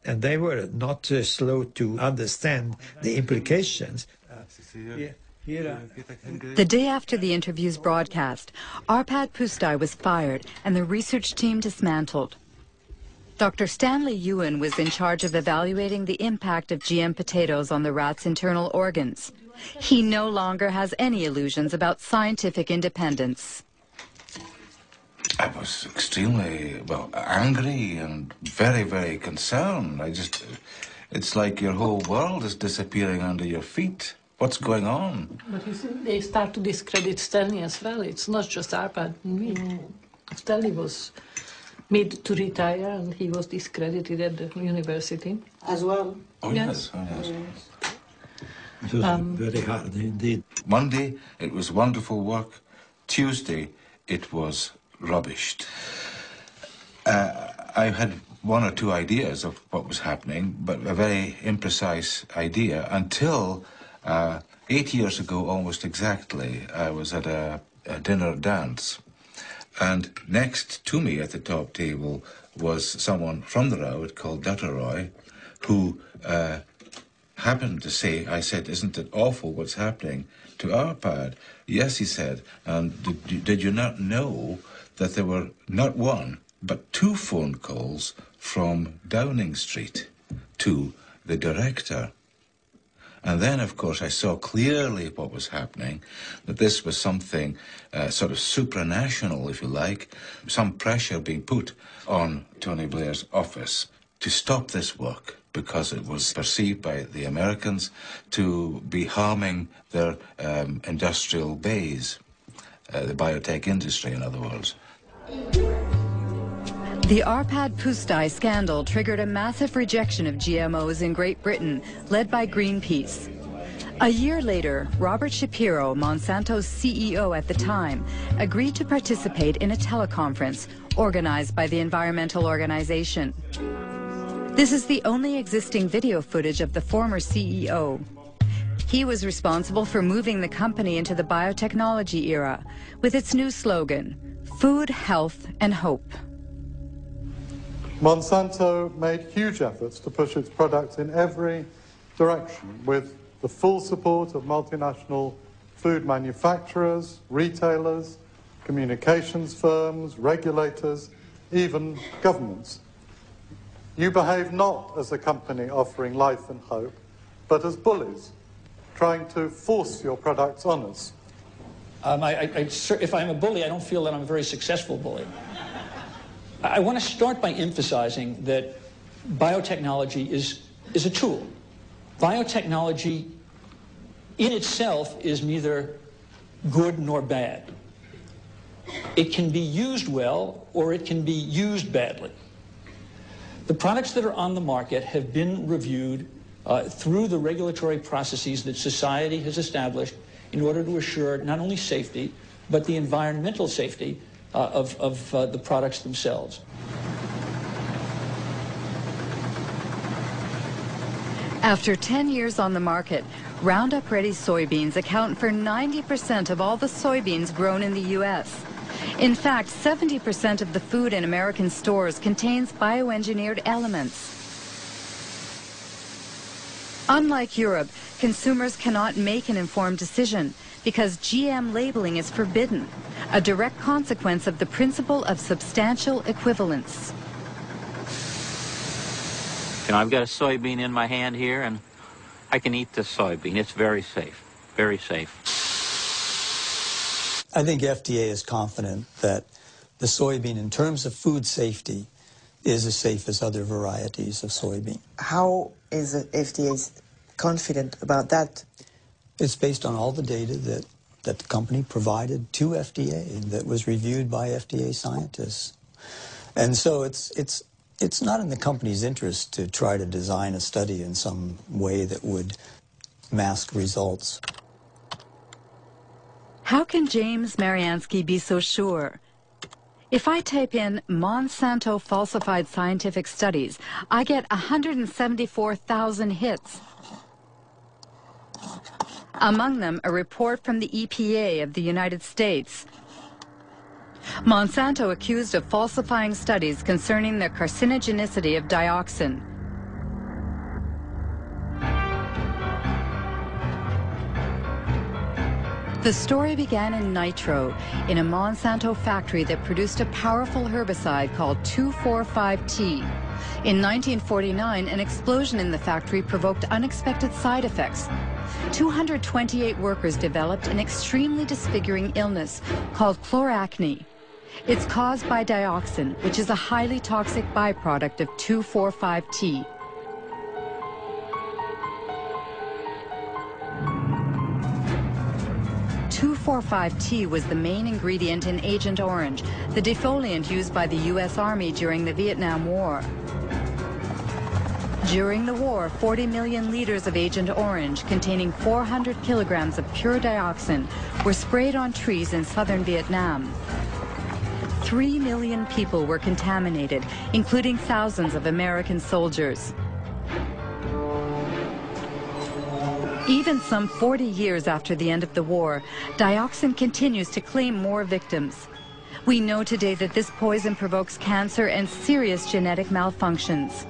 And they were not slow to understand the implications. The day after the interview's broadcast, Arpad Pusztai was fired and the research team dismantled. Dr. Stanley Ewan was in charge of evaluating the impact of GM potatoes on the rat's internal organs. He no longer has any illusions about scientific independence. I was extremely, well, angry and very, very concerned. It's like your whole world is disappearing under your feet. What's going on? But you see, they start to discredit Stanley as well. It's not just Arpad and me. Stanley was made to retire and he was discredited at the university. As well? Oh, yes. Oh, yes. It was very hard indeed. Monday, it was wonderful work. Tuesday, it was rubbished. I had one or two ideas of what was happening, but a very imprecise idea until 8 years ago, almost exactly, I was at a dinner dance. And next to me at the top table was someone from the Road called Dutteroy, who happened to say, I said, isn't it awful what's happening to Arpad? Yes, he said, and did you not know that there were not one, but 2 phone calls from Downing Street to the director? And then, of course, I saw clearly what was happening, that this was something sort of supranational, if you like, some pressure being put on Tony Blair's office to stop this work because it was perceived by the Americans to be harming their industrial base, the biotech industry, in other words. The Arpad Pusztai scandal triggered a massive rejection of GMOs in Great Britain, led by Greenpeace. A year later, Robert Shapiro, Monsanto's CEO at the time, agreed to participate in a teleconference organized by the environmental organization. This is the only existing video footage of the former CEO. He was responsible for moving the company into the biotechnology era with its new slogan, Food, Health, and Hope. Monsanto made huge efforts to push its products in every direction with the full support of multinational food manufacturers, retailers, communications firms, regulators, even governments. You behave not as a company offering life and hope, but as bullies, trying to force your products on us. If I'm a bully, I don't feel that I'm a very successful bully. I want to start by emphasizing that biotechnology is a tool. Biotechnology in itself is neither good nor bad. It can be used well or it can be used badly. The products that are on the market have been reviewed through the regulatory processes that society has established in order to assure not only safety, but the environmental safety of the products themselves. After 10 years on the market, Roundup-ready soybeans account for 90% of all the soybeans grown in the U.S. In fact, 70% of the food in American stores contains bioengineered elements. Unlike Europe, consumers cannot make an informed decision because GM labeling is forbidden, a direct consequence of the principle of substantial equivalence. You know, I've got a soybean in my hand here, and I can eat this soybean. It's very safe, very safe. I think FDA is confident that the soybean, in terms of food safety, is as safe as other varieties of soybean. How is the FDA confident about that? It's based on all the data that the company provided to FDA and that was reviewed by FDA scientists. And so it's not in the company's interest to try to design a study in some way that would mask results. How can James Mariansky be so sure? If I type in Monsanto falsified scientific studies, I get 174,000 hits. Among them, a report from the EPA of the United States. Monsanto accused of falsifying studies concerning the carcinogenicity of dioxin. The story began in Nitro, in a Monsanto factory that produced a powerful herbicide called 2,4,5-T. In 1949, an explosion in the factory provoked unexpected side effects. 228 workers developed an extremely disfiguring illness called chloracne. It's caused by dioxin, which is a highly toxic byproduct of 2,4,5-T. T was the main ingredient in Agent Orange, the defoliant used by the U.S. Army during the Vietnam War. During the war, 40 million liters of Agent Orange, containing 400 kilograms of pure dioxin, were sprayed on trees in southern Vietnam. 3 million people were contaminated, including thousands of American soldiers. Even some 40 years after the end of the war, dioxin continues to claim more victims. We know today that this poison provokes cancer and serious genetic malfunctions.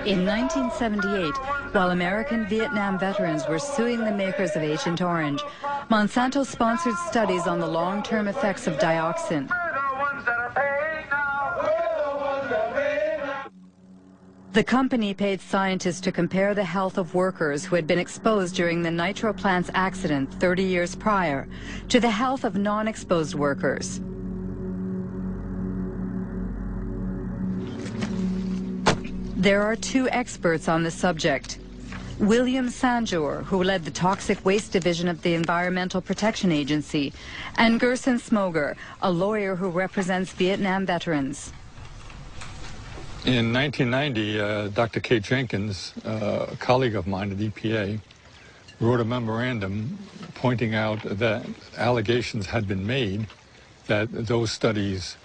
In 1978, while American Vietnam veterans were suing the makers of Agent Orange, Monsanto sponsored studies on the long-term effects of dioxin. The company paid scientists to compare the health of workers who had been exposed during the nitro plant's accident 30 years prior to the health of non-exposed workers. There are two experts on the subject. William Sanjour, who led the Toxic Waste Division of the Environmental Protection Agency, and Gerson Smoger, a lawyer who represents Vietnam veterans. In 1990, Dr. Kate Jenkins, a colleague of mine at EPA, wrote a memorandum pointing out that allegations had been made that those studies,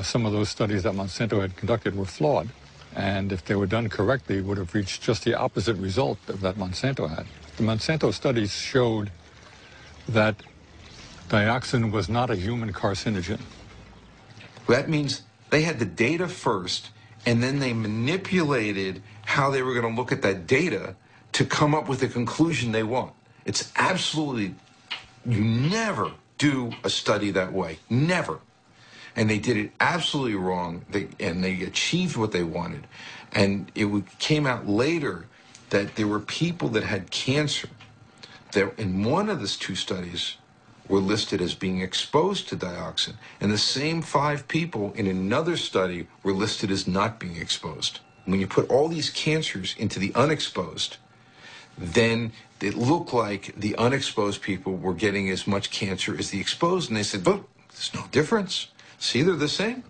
some of those studies that Monsanto had conducted were flawed. And if they were done correctly, would have reached just the opposite result that Monsanto had. The Monsanto studies showed that dioxin was not a human carcinogen. That means they had the data first, and then they manipulated how they were going to look at that data to come up with the conclusion they want. It's absolutely, you never do a study that way, never. And they did it absolutely wrong, and they achieved what they wanted. And it came out later that there were people that had cancer that in one of those two studies were listed as being exposed to dioxin, and the same 5 people in another study were listed as not being exposed. When you put all these cancers into the unexposed, then it looked like the unexposed people were getting as much cancer as the exposed, and they said, but there's no difference. See, they're the same.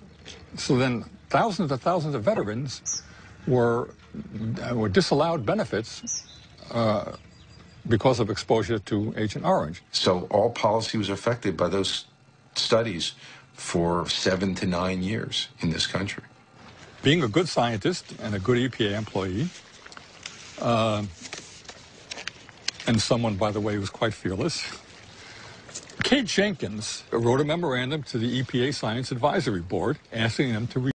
So then thousands of veterans were disallowed benefits because of exposure to Agent Orange. So all policy was affected by those studies for 7 to 9 years in this country. Being a good scientist and a good EPA employee, and someone, by the way, who was quite fearless, Kate Jenkins wrote a memorandum to the EPA Science Advisory Board asking them to